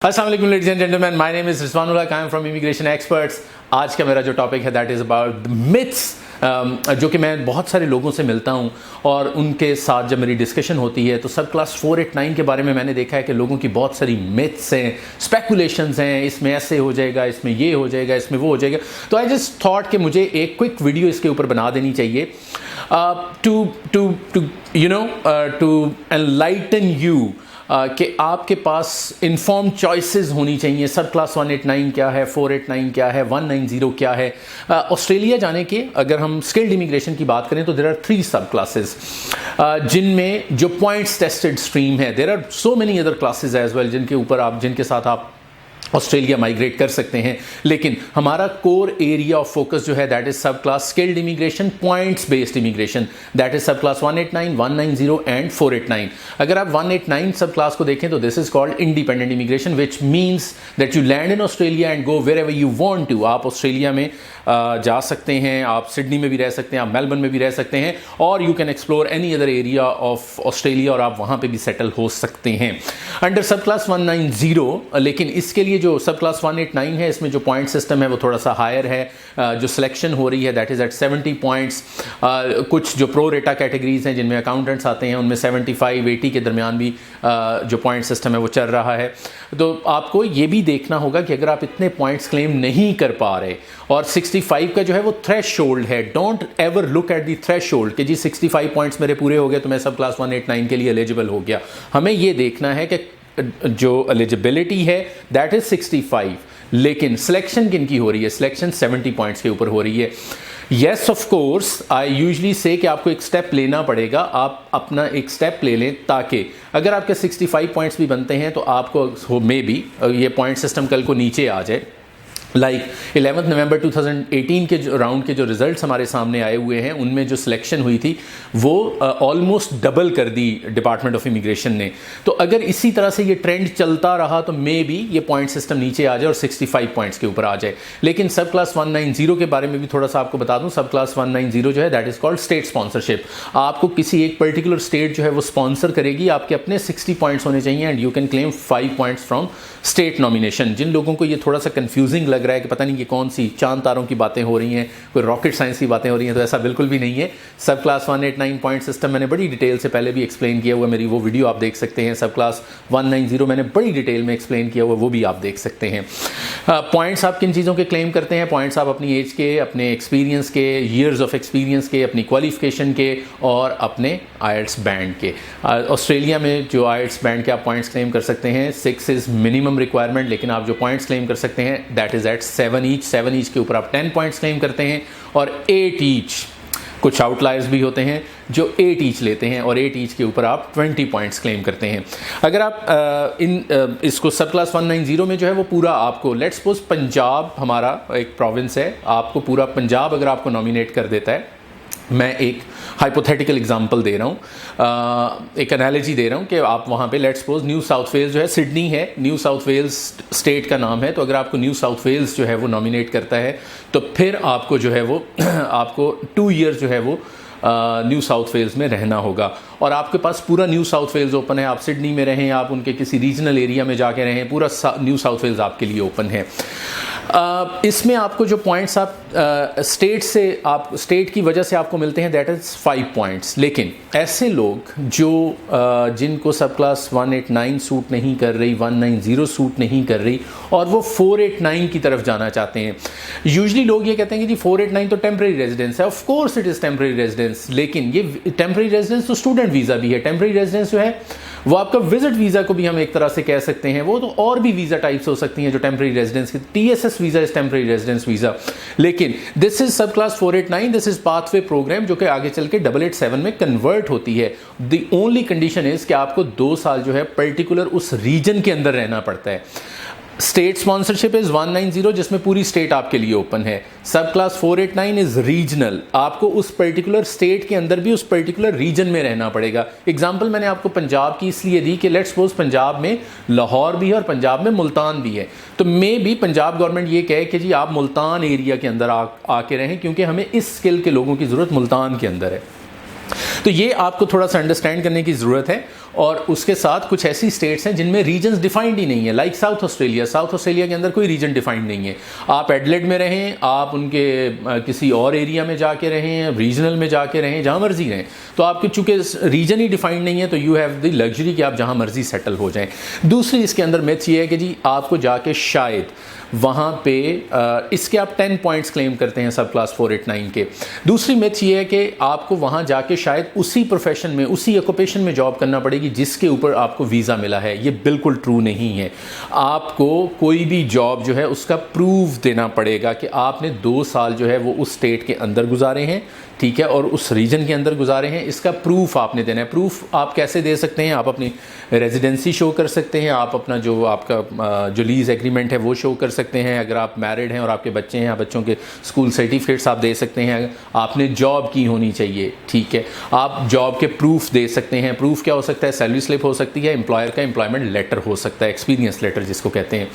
अस्सलाम वालेकुम ladies and gentleman, my name is Rizwan ul Haq, I am from immigration experts. आज का मेरा जो टॉपिक है that is about the myths, जो कि मैं बहुत सारे लोगों से मिलता हूं और उनके साथ जब मेरी डिस्कशन होती है तो सब क्लास 489 के बारे में मैंने देखा है कि लोगों की बहुत सारी मिथ्स हैं, स्पेकुलेशंस हैं, इसमें ऐसे हो जाएगा, इसमें ये हो जाएगा, इसमें वो हो जाएगा। तो आई जस्ट थॉट कि मुझे एक क्विक वीडियो इसके ऊपर बना देनी चाहिए टू एनलाइटन यू कि आपके पास इन्फॉर्म चॉइसेस होनी चाहिए। सब क्लास 189 क्या है, 489 क्या है, 190 क्या है। ऑस्ट्रेलिया जाने के अगर हम स्किल्ड इमिग्रेशन की बात करें तो देयर आर 3 सब क्लासेस जिनमें जो पॉइंट्स टेस्टेड स्ट्रीम है। There are so many other classes as well जिनके साथ आप ऑस्ट्रेलिया माइग्रेट कर सकते हैं, लेकिन हमारा कोर एरिया ऑफ फोकस जो है that is subclass skilled immigration, points based immigration, that is subclass 189, 190 and 489। अगर आप 189 सब क्लास को देखें तो this is called independent immigration, which means that you land in Australia and go wherever you want to. आप Australia में जा सकते हैं, आप सिडनी में भी रह सकते हैं, आप मेलबर्न में भी रह सकते हैं, और you can explore any other area of Australia और आप वहाँ पे भी सेटल हो सकते हैं अंडर सब क्लास 190। लेकिन इसके लिए जो सब क्लास 189 है, इसमें जो पॉइंट सिस्टम है वो थोड़ा सा हायर है। जो सिलेक्शन हो रही है दैट इज़ एट 70 पॉइंट्स। कुछ जो प्रो रेटा कैटेगरीज हैं जिनमें अकाउंटेंट्स आते हैं उनमें 75-80 के दरमियान भी जो पॉइंट सिस्टम है वो चल रहा है। तो आपको ये भी देखना होगा कि अगर आप इतने पॉइंट्स क्लेम नहीं कर पा रहे और 65 का जो है वो थ्रेशोल्ड है, don't ever look at the threshold कि जी 65 पॉइंट्स मेरे पूरे हो गए तो मैं सब क्लास 189 के लिए एलिजिबल हो गया। हमें ये देखना है कि जो एलिजिबिलिटी है दैट इज 65, लेकिन सिलेक्शन किन की हो रही है? सिलेक्शन 70 पॉइंट्स के ऊपर हो रही है। Yes of course I usually से कि आपको एक स्टेप लेना पड़ेगा, आप अपना एक स्टेप ले लें ताकि अगर आपके 65 पॉइंट्स भी बनते हैं तो आपको मे बी ये पॉइंट सिस्टम कल को नीचे आ जाए। लाइक 11 नवंबर 2018 के जो राउंड के जो रिजल्ट्स हमारे सामने आए हुए हैं उनमें जो सिलेक्शन हुई थी वो ऑलमोस्ट डबल कर दी डिपार्टमेंट ऑफ इमिग्रेशन ने। तो अगर इसी तरह से ये ट्रेंड चलता रहा तो मे बी ये पॉइंट सिस्टम नीचे आ जाए और 65 पॉइंट्स के ऊपर आ जाए। लेकिन सब क्लास 190 के बारे में भी थोड़ा सा आपको बता दूं, सब क्लास 190 जो है that is called state sponsorship. आपको किसी एक पर्टिकुलर स्टेट जो है वो स्पॉन्सर करेगी, आपके अपने 60 पॉइंट्स होने चाहिए and you can claim 5 points from state nomination. जिन लोगों को ये थोड़ा सा कंफ्यूजिंग लग रहा है कि पता नहीं ये कौन सी चांद तारों की बातें हो रही हैं, कोई रॉकेट साइंस की बातें हो रही हैं, तो ऐसा बिल्कुल भी नहीं है। सब क्लास 189 पॉइंट सिस्टम मैंने बड़ी डिटेल से पहले भी एक्सप्लेन किया हुआ, मेरी वो वीडियो आप देख सकते हैं। सब क्लास 190 मैंने बड़ी डिटेल में एक्सप्लेन किया हुआ, वो भी आप देख सकते हैं। पॉइंट्स आप किन चीज़ों के क्लेम करते हैं? पॉइंट्स आप अपनी एज के, अपने एक्सपीरियंस के, ईयर्स ऑफ एक्सपीरियंस के, अपनी क्वालिफिकेशन के और अपने आईएलटीएस बैंड के। ऑस्ट्रेलिया में जो आईएलटीएस बैंड के आप पॉइंट्स क्लेम कर सकते हैं, 6 इज़ मिनिमम रिक्वायरमेंट, लेकिन आप जो पॉइंट्स क्लेम कर सकते हैं दैट इज़ एट 7 ईच के ऊपर आप 10 पॉइंट्स क्लेम करते हैं और 8 ईच। कुछ आउटलायर्स भी होते हैं जो 8 ईच लेते हैं और 8 ईच के ऊपर आप 20 पॉइंट्स क्लेम करते हैं। अगर आप इसको सब क्लास 190 में जो है वो पूरा आपको, लेट्स सपोज पंजाब हमारा एक प्रोविंस है, आपको पूरा पंजाब अगर आपको नॉमिनेट कर देता है, मैं एक हाइपोथेटिकल एग्जांपल दे रहा हूँ, एक एनालॉजी दे रहा हूँ कि आप वहाँ पे let's suppose New South Wales जो है, सिडनी है, न्यू साउथ वेल्स स्टेट का नाम है, तो अगर आपको न्यू साउथ वेल्स जो है वो नॉमिनेट करता है तो फिर आपको जो है वो आपको 2 ईयर्स जो है वो न्यू साउथ वेल्स में रहना होगा और आपके पास पूरा न्यू साउथ वेल्स ओपन है। आप सिडनी में रहें, आप उनके किसी रीजनल एरिया में जाके रहें, पूरा न्यू साउथ वेल्स आपके लिए ओपन है। इसमें आपको जो पॉइंट्स आप स्टेट की वजह से आपको मिलते हैं दैट इज़ 5 पॉइंट्स। लेकिन ऐसे लोग जो जिनको सब क्लास 189 सूट नहीं कर रही, 190 सूट नहीं कर रही और वो 489 की तरफ जाना चाहते हैं, यूजली लोग ये कहते हैं कि जी 489 तो टेम्परेरी रेजिडेंस है। Of course it is temporary residence, लेकिन ये टेम्परेरी रेजिडेंस तो स्टूडेंट वीज़ा भी है। टेम्परेरी रेजिडेंस जो है वो आपका विजिट वीज़ा को भी हम एक तरह से कह सकते हैं, वो तो और भी वीज़ा टाइप्स हो सकती हैं जो टेम्परेरी रेजिडेंस की। TSS visa is temporary residence visa, लेकिन this is subclass 489, this is pathway programme जो कि आगे चल के 887 में कन्वर्ट होती है। द ओनली कंडीशन इज कि आपको 2 साल जो है पर्टिकुलर उस रीजन के अंदर रहना पड़ता है। स्टेट स्पॉन्सरशिप इज 190 जिसमें पूरी स्टेट आपके लिए ओपन है। सब क्लास 489 इज रीजनल, आपको उस पर्टिकुलर स्टेट के अंदर भी उस पर्टिकुलर रीजन में रहना पड़ेगा। एग्जांपल मैंने आपको पंजाब की इसलिए दी कि लेट्स सपोज पंजाब में लाहौर भी है और पंजाब में मुल्तान भी है, तो मे भी पंजाब गवर्नमेंट ये कहे कि जी आप मुल्तान एरिया के अंदर आके रहें क्योंकि हमें इस स्किल के लोगों की ज़रूरत मुल्तान के अंदर है। तो ये आपको थोड़ा सा अंडरस्टैंड करने की ज़रूरत है। और उसके साथ कुछ ऐसी स्टेट्स हैं जिनमें रीजन्स डिफाइंड ही नहीं है, लाइक साउथ ऑस्ट्रेलिया के अंदर कोई रीजन डिफाइंड नहीं है। आप एडलेड में रहें, आप उनके किसी और एरिया में जाके रहें, रीजनल में जाके रहें, जहाँ मर्जी रहें, तो आपके चूँकि रीजन ही डिफाइंड नहीं है तो यू हैव द लग्जरी कि आप जहाँ मर्जी सेटल हो जाएं। दूसरी इसके अंदर मिथ ये है कि जी आपको जाके शायद वहाँ पे इसके आप 10 पॉइंट्स क्लेम करते हैं सब क्लास 489 के। दूसरी मिथ ये है कि आपको वहाँ जाके शायद उसी प्रोफेशन में, उसी ऑक्यूपेशन में जॉब करना पड़ेगी जिसके ऊपर आपको वीज़ा मिला है। ये बिल्कुल ट्रू नहीं है। आपको कोई भी जॉब जो है उसका प्रूफ देना पड़ेगा कि आपने 2 साल जो है वो उस स्टेट के अंदर गुजारे हैं, ठीक है, और उस रीजन के अंदर गुजारे हैं। इसका प्रूफ आपने देना है। प्रूफ आप कैसे दे सकते हैं? आप अपनी रेजिडेंसी शो कर सकते हैं, आप अपना जो आपका जो लीज़ एग्रीमेंट है वो शो कर सकते हैं। अगर आप मैरिड हैं और आपके बच्चे हैं, बच्चों के स्कूल सर्टिफिकेट्स आप दे सकते हैं। आपने जॉब की होनी चाहिए, ठीक है, आप जॉब के प्रूफ दे सकते हैं। प्रूफ क्या हो सकता है? सैलरी स्लिप हो सकती है, एम्प्लॉयर का एम्प्लॉयमेंट लेटर हो सकता है, एक्सपीरियंस लेटर जिसको कहते हैं।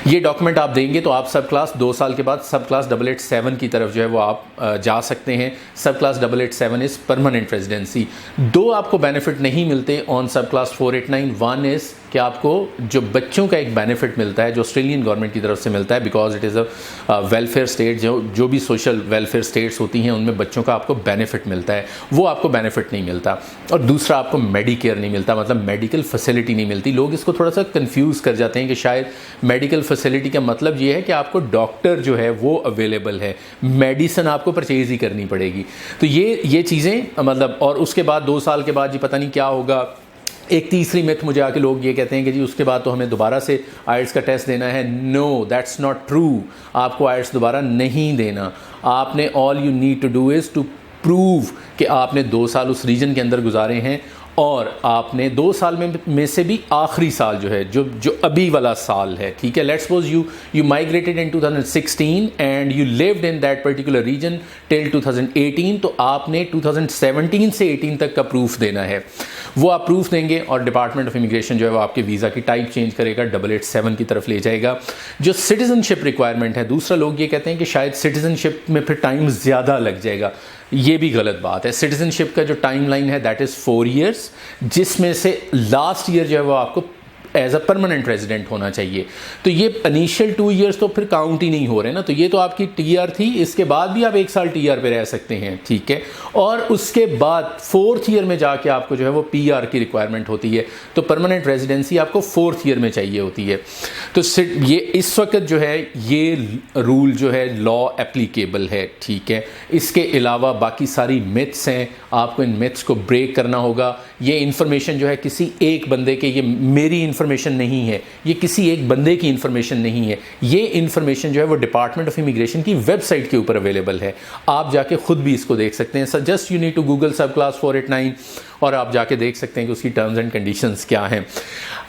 ये डॉक्यूमेंट आप देंगे तो आप सब क्लास 2 साल के बाद सब क्लास 887 की तरफ जो है वो आप जा सकते हैं। सब क्लास 887 इज़ परमानेंट रेजिडेंसी। 2 आपको बेनिफिट नहीं मिलते ऑन सब क्लास 489। 1 इज़ कि आपको जो बच्चों का एक बेनिफिट मिलता है जो ऑस्ट्रेलियन गवर्नमेंट की तरफ से मिलता है, because it is a welfare state. जो भी सोशल वेलफेयर स्टेट्स होती हैं उनमें बच्चों का आपको बेनिफिट मिलता है, वो आपको बेनिफिट नहीं मिलता। और दूसरा आपको मेडिकेयर नहीं मिलता, मतलब मेडिकल फैसिलिटी नहीं मिलती। लोग इसको थोड़ा सा कंफ्यूज कर जाते हैं कि शायद मेडिकल फैसिलिटी का मतलब ये है कि आपको डॉक्टर जो है वो अवेलेबल है, मेडिसिन आपको परचेज ही करनी पड़ेगी। तो ये चीज़ें मतलब, और उसके बाद 2 साल के बाद जी पता नहीं क्या होगा। एक तीसरी मिथ मुझे आके लोग ये कहते हैं कि जी उसके बाद तो हमें दोबारा से आइल्स का टेस्ट देना है। No, that's not true. आपको आइल्स दोबारा नहीं देना। आपने all you need to do is to prove कि आपने 2 साल उस रीजन के अंदर गुजारे हैं और आपने 2 साल में से भी आखिरी साल जो है जो अभी वाला साल है, ठीक है, let's suppose you migrated in 2016 and you lived in that particular region till 2018, तो आपने 2017 से 18 तक का प्रूफ देना है। वो आप प्रूफ देंगे और डिपार्टमेंट ऑफ इमिग्रेशन जो है वो आपके वीज़ा की टाइप चेंज करेगा, 887 की तरफ ले जाएगा। जो सिटीजनशिप रिक्वायरमेंट है, दूसरा लोग ये कहते हैं कि शायद सिटीजनशिप में फिर टाइम ज़्यादा लग जाएगा। ये भी गलत बात है। सिटीजनशिप का जो टाइमलाइन है दैट इज़ 4 ईयर्स, जिसमें से लास्ट ईयर जो है वो आपको एज अ परमानेंट रेजिडेंट होना चाहिए। तो ये इनिशियल 2 ईयर्स तो फिर काउंट ही नहीं हो रहे ना। तो ये तो आपकी टीआर थी, इसके बाद भी आप 1 साल टीआर पे रह सकते हैं, ठीक है। और उसके बाद 4th ईयर में जाके आपको जो है वो पीआर की रिक्वायरमेंट होती है। तो परमानेंट रेजिडेंसी आपको 4th ईयर में चाहिए होती है। तो ये इस वक्त जो है ये रूल जो है लॉ एप्लीकेबल है, ठीक है। इसके अलावा बाकी सारी मिथ्स हैं, आपको इन मिथ्स को ब्रेक करना होगा। ये इन्फॉर्मेशन जो है किसी एक बंदे के, ये मेरी इन्फॉर्मेशन नहीं है, ये किसी एक बंदे की इन्फॉर्मेशन नहीं है। ये इन्फॉर्मेशन जो है वो डिपार्टमेंट ऑफ इमिग्रेशन की वेबसाइट के ऊपर अवेलेबल है। आप जाके खुद भी इसको देख सकते हैं। Just you need to Google subclass 489 और आप जाके देख सकते हैं कि उसकी टर्म्स एंड कंडीशंस क्या हैं।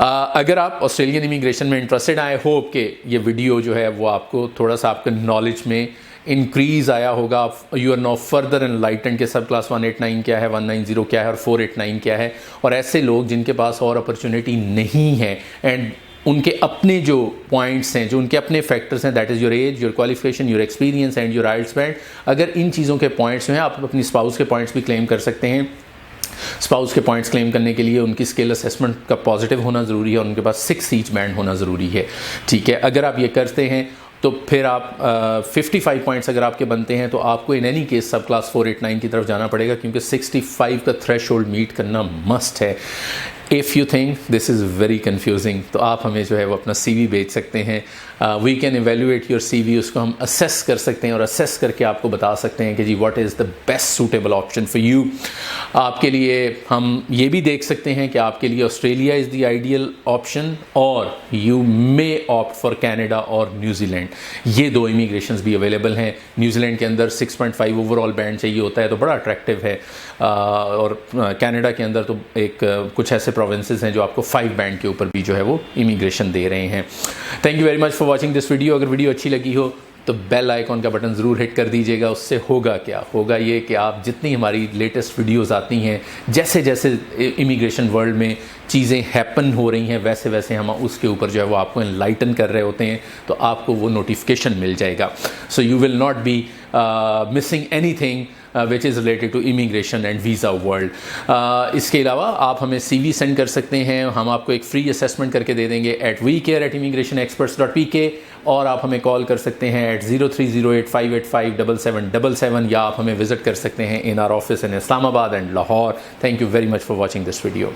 अगर आप ऑस्ट्रेलियन इमिग्रेशन में इंटरेस्टेड, आई होप कि ये वीडियो जो है वो आपको थोड़ा सा आपके नॉलेज में इंक्रीज़ आया होगा। You are no further enlightened के सब क्लास 189 क्या है, 190 क्या है और 489 क्या है। और ऐसे लोग जिनके पास और अपॉर्चुनिटी नहीं है एंड उनके अपने जो पॉइंट्स हैं, जो उनके अपने फैक्टर्स हैं, that is your age, your qualification, your experience and your IELTS band. अगर इन चीज़ों के पॉइंट्स हैं, आप अपनी स्पाउस के पॉइंट्स भी क्लेम कर सकते हैं। स्पाउस के पॉइंट्स क्लेम करने के लिए उनकी स्किल असेसमेंट का पॉजिटिव होना ज़रूरी है और उनके पास 6 ईच बैंड होना ज़रूरी है, ठीक है। अगर आप ये करते हैं तो फिर आप 55 पॉइंट्स अगर आपके बनते हैं तो आपको इन एनी केस सब क्लास 489 की तरफ जाना पड़ेगा, क्योंकि 65 का थ्रेशोल्ड मीट करना मस्ट है। If you think this is very confusing तो आप हमें जो है वो अपना CV भेज सकते हैं। We can evaluate your CV, उसको हम असेस कर सकते हैं और असेस करके आपको बता सकते हैं कि जी what is the best suitable option for you. आपके लिए हम ये भी देख सकते हैं कि आपके लिए Australia is the ideal option और you may opt for Canada और न्यूजीलैंड। ये 2 इमिग्रेशंस भी अवेलेबल हैं। न्यूजीलैंड के अंदर 6.5 ओवरऑल बैंड चाहिए होता है, तो बड़ा अट्रैक्टिव है। और कनाडा के अंदर तो एक कुछ ऐसे प्रोविंसेस हैं जो आपको 5 बैंड के ऊपर भी जो है वो इमिग्रेशन दे रहे हैं। Thank you very much for watching this video. अगर वीडियो अच्छी लगी हो तो बेल आइकॉन का बटन ज़रूर हिट कर दीजिएगा। उससे होगा क्या, होगा ये कि आप जितनी हमारी लेटेस्ट वीडियोस आती हैं, जैसे जैसे इमिग्रेशन वर्ल्ड में चीज़ें हैपन हो रही हैं, वैसे वैसे हम उसके ऊपर जो है वो आपको एनलाइटन कर रहे होते हैं, तो आपको वो नोटिफिकेशन मिल जाएगा। So you will not be missing anything which is related to immigration and visa world. इसके अलावा आप हमें CV सेंड कर सकते हैं, हम आपको एक फ्री असेसमेंट करके दे देंगे at wecare@immigrationexperts.pk, और आप हमें कॉल कर सकते हैं at 0308585777, या आप हमें विजिट कर सकते हैं in our office in Islamabad and Lahore. Thank you very much for watching this video.